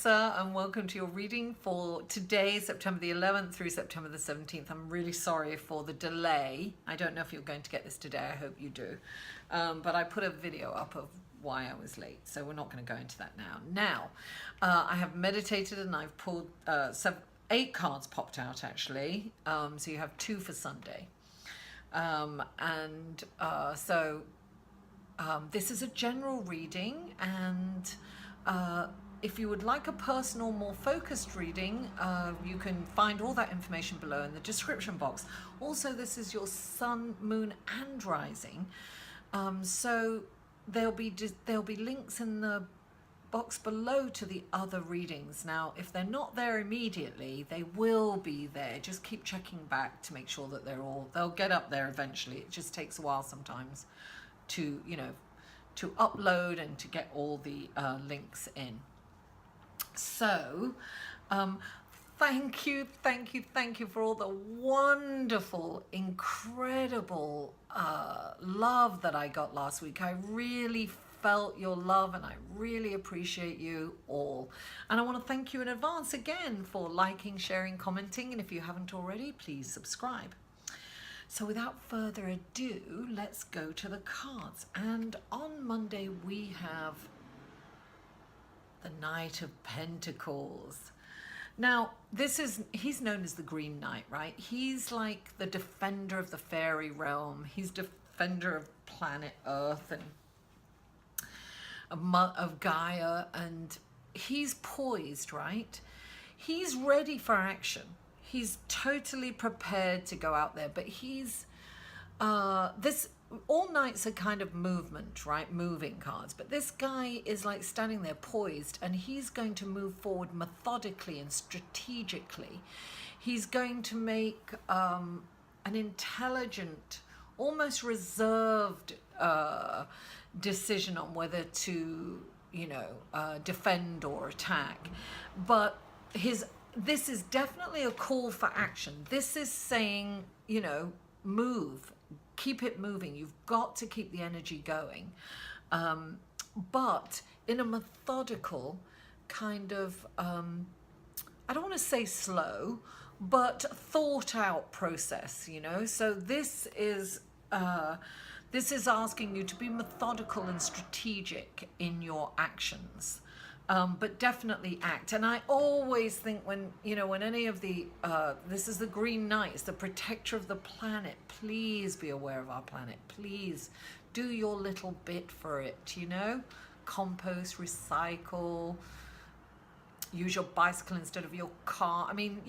Cancer, and welcome to your reading for today, September the 11th through September the 17th. I'm really sorry for the delay. I don't know if you're going to get this today. I hope you do. But I put a video up of why I was late, so we're not going to go into that now. Now, I have meditated and I've pulled 8 cards popped out actually. So you have 2 for Sunday. This is a general reading, and if you would like a personal, more focused reading, you can find all that information below in the description box. Also, this is your sun, moon, and rising. So there'll be links in the box below to the other readings. Now, if they're not there immediately, they will be there. Just keep checking back to make sure that they'll get up there eventually. It just takes a while sometimes to, to upload and to get all the links in. So, thank you for all the wonderful, incredible love that I got last week. I really felt your love and I really appreciate you all. And I want to thank you in advance again for liking, sharing, commenting, and if you haven't already, please subscribe. So without further ado, let's go to the cards. And on Monday we have the Knight of Pentacles. Now, he's known as the Green Knight, right? He's like the defender of the fairy realm. He's defender of planet Earth and of Gaia, and he's poised, right? He's ready for action. He's totally prepared to go out there, but he's all knights are kind of movement, right? Moving cards, but this guy is like standing there poised, and he's going to move forward methodically and strategically. He's going to make an intelligent, almost reserved decision on whether to, defend or attack. But this is definitely a call for action. This is saying, move, keep it moving. You've got to keep the energy going. But in a methodical kind of, I don't want to say slow, but thought out process, So this is asking you to be methodical and strategic in your actions. But definitely act. And I always think when any of the, this is the Green Knight, it's the protector of the planet. Please be aware of our planet. Please do your little bit for it, compost, recycle, use your bicycle instead of your car. I mean,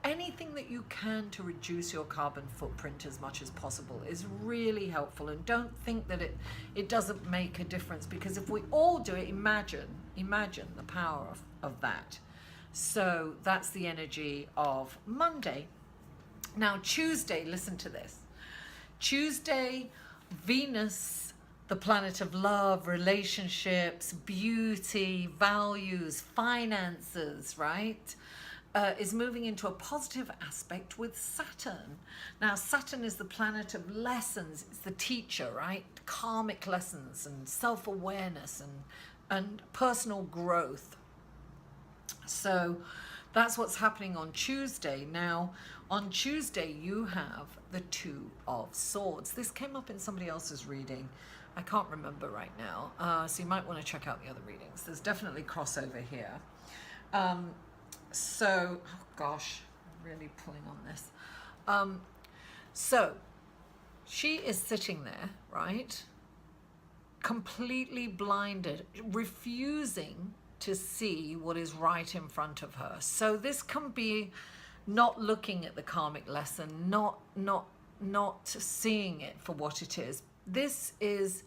anything that you can to reduce your carbon footprint as much as possible is really helpful. And don't think that it doesn't make a difference, because if we all do it, imagine the power of that. So that's the energy of Monday. Now Tuesday, listen to this. Tuesday, Venus, the planet of love, relationships, beauty, values, finances, right? Is moving into a positive aspect with Saturn. Now, Saturn is the planet of lessons. It's the teacher, right? Karmic lessons and self-awareness and personal growth. So that's what's happening on Tuesday. Now, on Tuesday, you have the 2 of Swords. This came up in somebody else's reading. I can't remember right now. So you might want to check out the other readings. There's definitely crossover here. Oh gosh, I'm really pulling on this. So she is sitting there, right? Completely blinded, refusing to see what is right in front of her. So this can be not looking at the karmic lesson, not seeing it for what it is. This is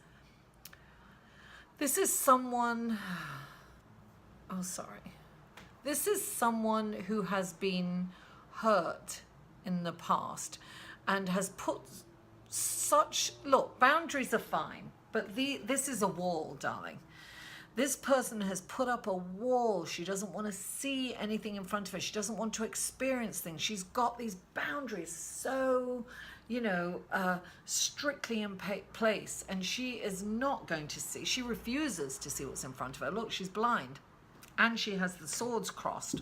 someone, oh sorry. This is someone who has been hurt in the past and has put look, boundaries are fine, but this is a wall, darling. This person has put up a wall. She doesn't want to see anything in front of her. She doesn't want to experience things. She's got these boundaries so, strictly in place, and she is not going to see. She refuses to see what's in front of her. Look, she's blind. and she has the swords crossed.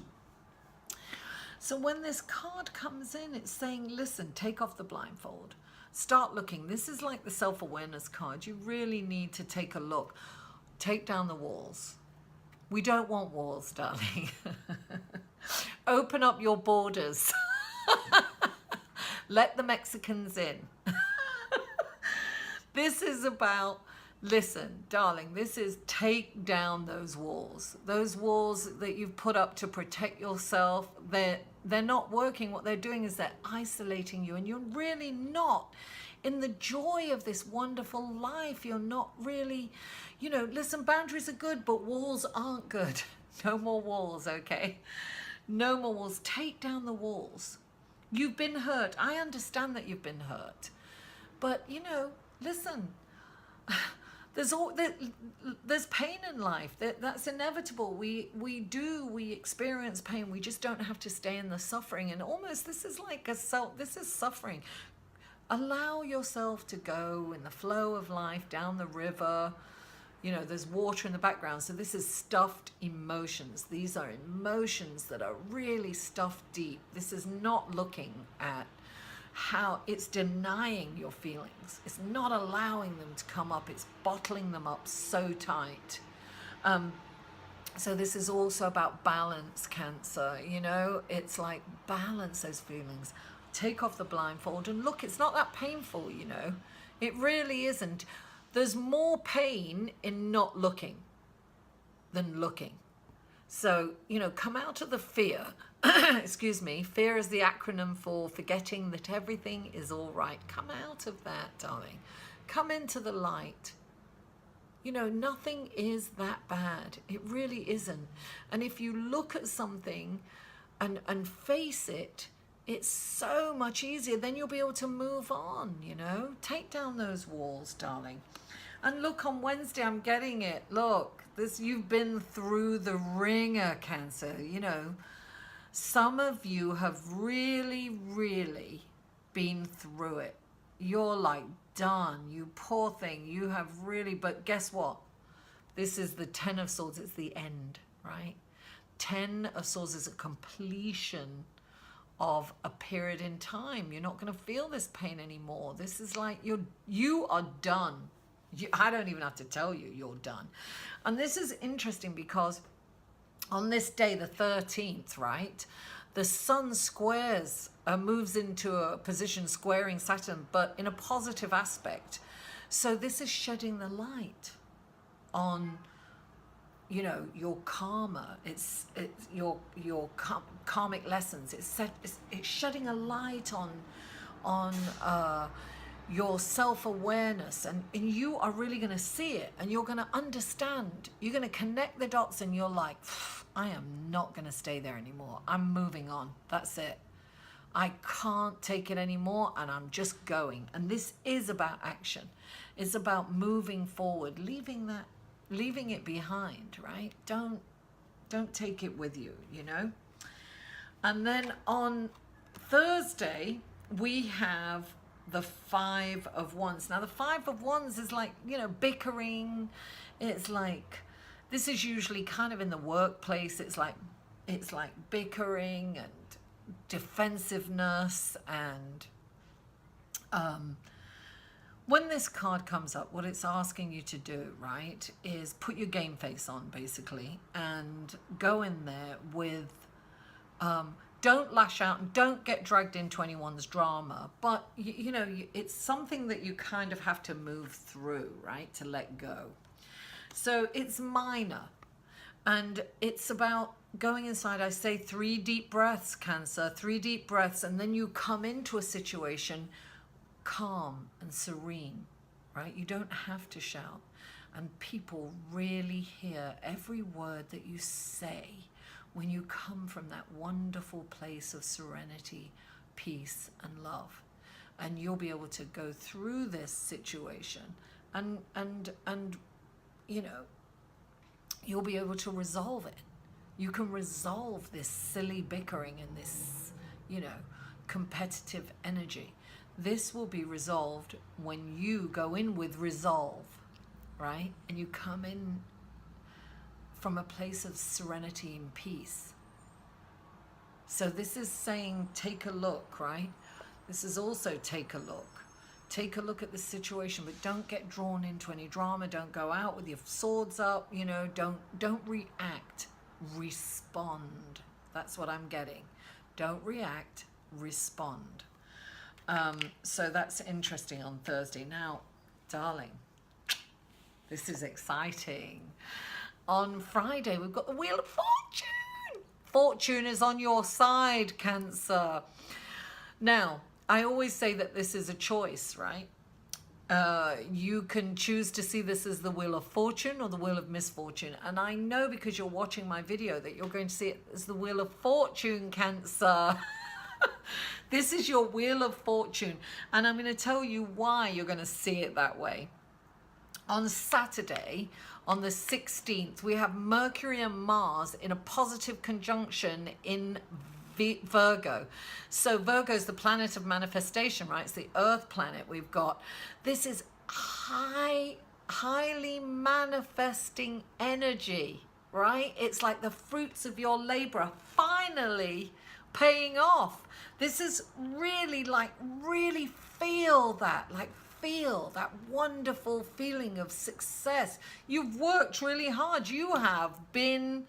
So when this card comes in, it's saying, listen, take off the blindfold. Start looking. This is like the self-awareness card. You really need to take a look. Take down the walls. We don't want walls, darling. Open up your borders. Let the Mexicans in. This is about, listen, darling, this is take down those walls. Those walls that you've put up to protect yourself, they're not working. What they're doing is they're isolating you, and you're really not in the joy of this wonderful life. You're not really, you know, listen, boundaries are good, but walls aren't good. No more walls, okay? No more walls. Take down the walls. You've been hurt. I understand that you've been hurt. But, you know, listen, there's pain in life. That's inevitable. We experience pain. We just don't have to stay in the suffering. And almost this is like this is suffering. Allow yourself to go in the flow of life down the river. You know, there's water in the background. So this is stuffed emotions. These are emotions that are really stuffed deep. This is not looking at how it's denying your feelings. It's not allowing them to come up. It's bottling them up so tight. So this is also about balance, Cancer. You know, it's like balance those feelings. Take off the blindfold and look. It's not that painful, you know. It really isn't. There's more pain in not looking than looking. So, you know, come out of the fear. Excuse me. Fear is the acronym for forgetting that everything is all right. Come out of that, darling. Come into the light. You know, nothing is that bad. It really isn't. And if you look at something and face it, it's so much easier. Then you'll be able to move on, you know. Take down those walls, darling. And look, on Wednesday, I'm getting it. Look, you've been through the ringer, Cancer. You know, some of you have really, really been through it. You're like done. You poor thing. You have really, but guess what? This is the 10 of Swords. It's the end, right? 10 of Swords is a completion of a period in time. You're not going to feel this pain anymore. This is like you are done. I don't even have to tell you, you're done. And this is interesting because on this day, the 13th, right, the sun moves into a position squaring Saturn, but in a positive aspect. So this is shedding the light on, you know, your karma. It's your karmic lessons. It's shedding a light on your self-awareness, and you are really going to see it, and you're going to understand. You're going to connect the dots, and you're like, I am not going to stay there anymore. I'm moving on. That's it. I can't take it anymore, and I'm just going. And this is about action. It's about moving forward, leaving it behind, right? Don't take it with you, you know. And then on Thursday we have the 5 of Wands. Now the 5 of Wands is like, you know, bickering. It's like, this is usually kind of in the workplace. It's like bickering and defensiveness. And when this card comes up, what it's asking you to do, right, is put your game face on, basically, and go in there with don't lash out and don't get dragged into anyone's drama. But, you know, it's something that you kind of have to move through, right, to let go. So it's minor. And it's about going inside. I say 3 deep breaths, Cancer, 3 deep breaths. And then you come into a situation calm and serene, right? You don't have to shout. And people really hear every word that you say when you come from that wonderful place of serenity, peace, and love. And you'll be able to go through this situation and you know, you'll be able to resolve it. You can resolve this silly bickering and this, you know, competitive energy. This will be resolved when you go in with resolve, right? And you come in from a place of serenity and peace. So this is saying, take a look, right? This is also take a look. Take a look at the situation, but don't get drawn into any drama. Don't go out with your swords up, you know, don't react, respond. That's what I'm getting. Don't react, respond. So that's interesting on Thursday. Now, darling, this is exciting. On Friday, we've got the Wheel of Fortune. Fortune is on your side, Cancer. Now, I always say that this is a choice, right? You can choose to see this as the Wheel of Fortune or the Wheel of Misfortune. And I know because you're watching my video that you're going to see it as the Wheel of Fortune, Cancer. This is your Wheel of Fortune. And I'm going to tell you why you're going to see it that way. On Saturday, on the 16th, we have Mercury and Mars in a positive conjunction in Virgo. So Virgo is the planet of manifestation, right? It's the Earth planet we've got. This is highly manifesting energy, right? It's like the fruits of your labor are finally paying off. This is really really feel that, feel that wonderful feeling of success. You've worked really hard. You have been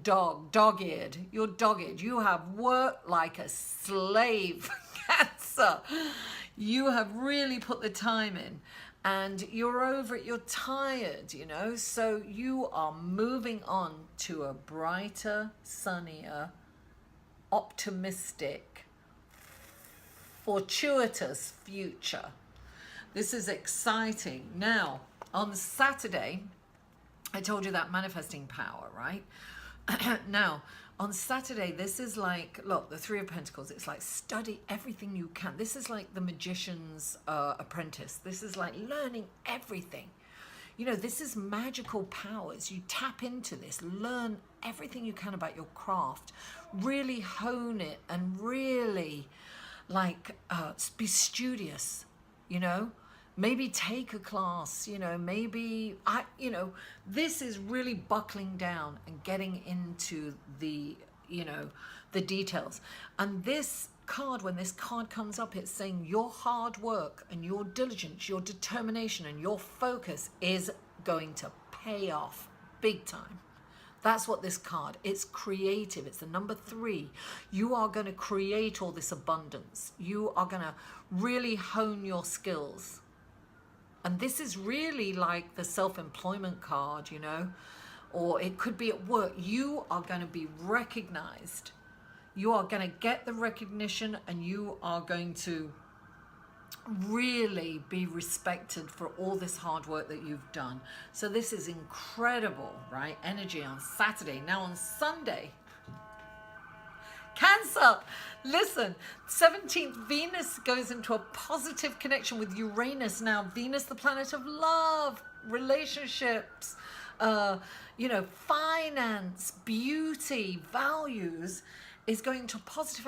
dog-eared. You're dogged. You have worked like a slave, Cancer. You have really put the time in and you're over it. You're tired, you know, so you are moving on to a brighter, sunnier, optimistic, fortuitous future. This is exciting. Now, on Saturday, I told you that manifesting power, right? Now, on Saturday, this is like, look, the Three of Pentacles. It's like study everything you can. This is like the magician's apprentice. This is like learning everything. You know, this is magical powers. You tap into this, learn everything you can about your craft, really hone it and really be studious, you know, maybe take a class, you know, maybe, this is really buckling down and getting into the, the details. And this card, when this card comes up, it's saying your hard work and your diligence, your determination and your focus is going to pay off big time. That's what this card, it's creative. It's the number 3. You are going to create all this abundance. You are going to really hone your skills. And this is really like the self-employment card, you know, or it could be at work. You are going to be recognized. You are going to get the recognition and you are going to really be respected for all this hard work that you've done. So this is incredible, right? Energy on Saturday. Now on Sunday, Cancer, listen, 17th, Venus goes into a positive connection with Uranus. Now, Venus, the planet of love, relationships, finance, beauty, values, is going to a positive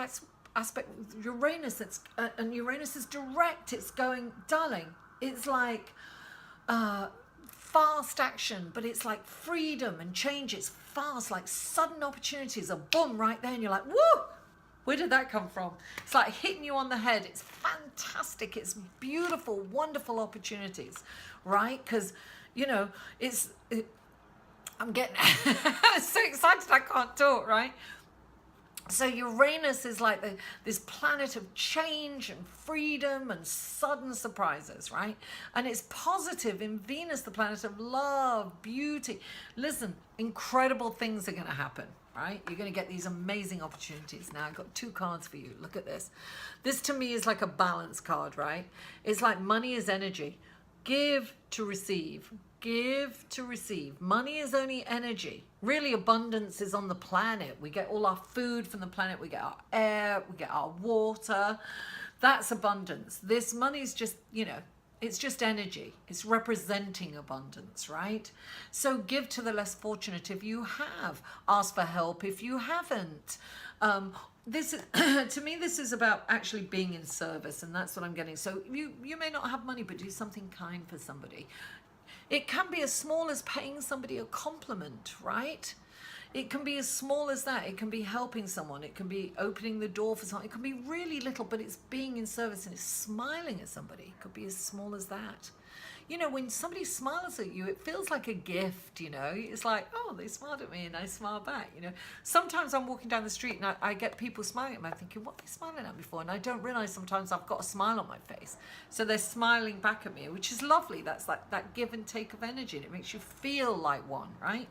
aspect with Uranus. And Uranus is direct. It's going, darling, it's like fast action, but it's like freedom and change. It's fast, like sudden opportunities are boom right there, and you're like, woo, where did that come from? It's like hitting you on the head. It's fantastic. It's beautiful, wonderful opportunities, right? Because, I'm getting so excited I can't talk, right? So Uranus is like this planet of change and freedom and sudden surprises, right? And it's positive in Venus, the planet of love, beauty. Listen, incredible things are going to happen, right? You're going to get these amazing opportunities. Now, I've got 2 cards for you. Look at this. This to me is like a balance card, right? It's like money is energy. Give to receive. Give to receive. Money is only energy. Really, abundance is on the planet. We get all our food from the planet. We get our air. We get our water. That's abundance. This money is just, it's just energy. It's representing abundance, right? So give to the less fortunate if you have. Ask for help if you haven't. This is, to me, this is about actually being in service, and that's what I'm getting. So you may not have money, but do something kind for somebody. It can be as small as paying somebody a compliment, right? It can be as small as that. It can be helping someone. It can be opening the door for someone. It can be really little, but it's being in service and it's smiling at somebody. It could be as small as that. You know, when somebody smiles at you, it feels like a gift, you know. It's like, oh, they smiled at me and I smile back, you know. Sometimes I'm walking down the street and I get people smiling at me. I'm thinking, what are they smiling at me for? And I don't realize sometimes I've got a smile on my face. So they're smiling back at me, which is lovely. That's like that give and take of energy. And it makes you feel like one, right?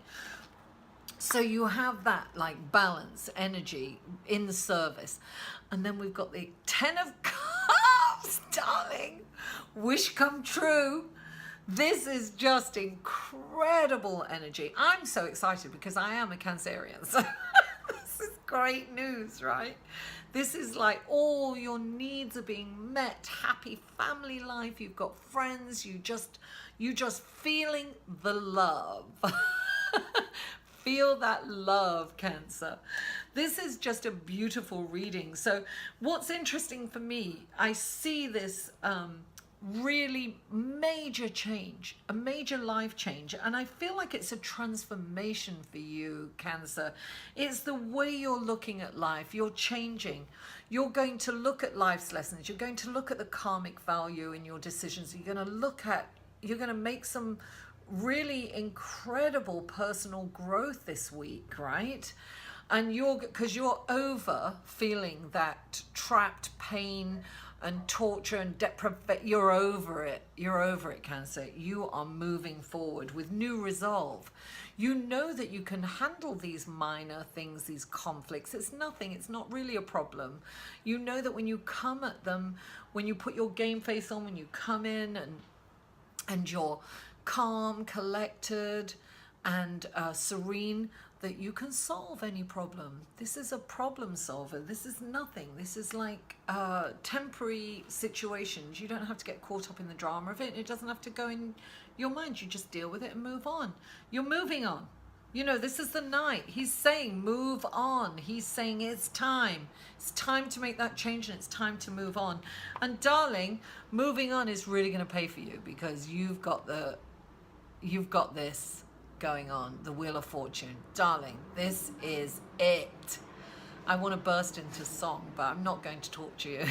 So you have that like balance, energy in the service. And then we've got the 10 of Cups, darling. Wish come true. This is just incredible energy. I'm so excited because I am a Cancerian. So this is great news, right? This is like all your needs are being met. Happy family life. You've got friends. You just feeling the love. Feel that love, Cancer. This is just a beautiful reading. So what's interesting for me, I see this really major change, a major life change, and I feel like it's a transformation for you, Cancer. It's the way you're looking at life. You're changing. You're going to look at life's lessons. You're going to look at the karmic value in your decisions. You're going to make some really incredible personal growth this week, right? And because you're over feeling that trapped pain and torture and deprivation. You're over it. You're over it, Cancer. You are moving forward with new resolve. You know that you can handle these minor things, these conflicts. It's nothing. It's not really a problem. You know that when you come at them, when you put your game face on, when you come in and you're calm, collected, and serene, that you can solve any problem. This is a problem solver. This is nothing. This is like temporary situations. You don't have to get caught up in the drama of it. It doesn't have to go in your mind. You just deal with it and move on. You're moving on. You know, this is the night. He's saying move on. He's saying it's time. It's time to make that change and it's time to move on. And darling, moving on is really going to pay for you because you've got this going on, the Wheel of Fortune. Darling, this is it. I want to burst into song, but I'm not going to torture you.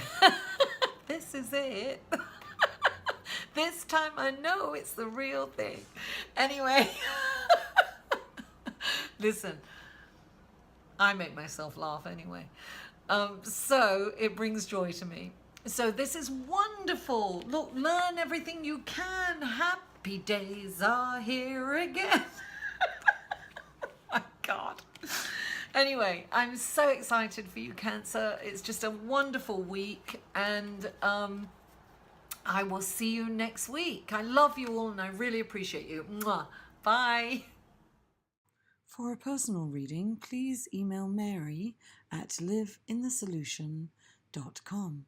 This is it. This time I know it's the real thing. Anyway, listen, I make myself laugh anyway. So it brings joy to me. So this is wonderful. Look, learn everything you can. Happy days are here again. Oh my God. Anyway, I'm so excited for you, Cancer. It's just a wonderful week, and I will see you next week. I love you all and I really appreciate you. Mwah. Bye. For a personal reading, please email Mary at liveinthesolution.com.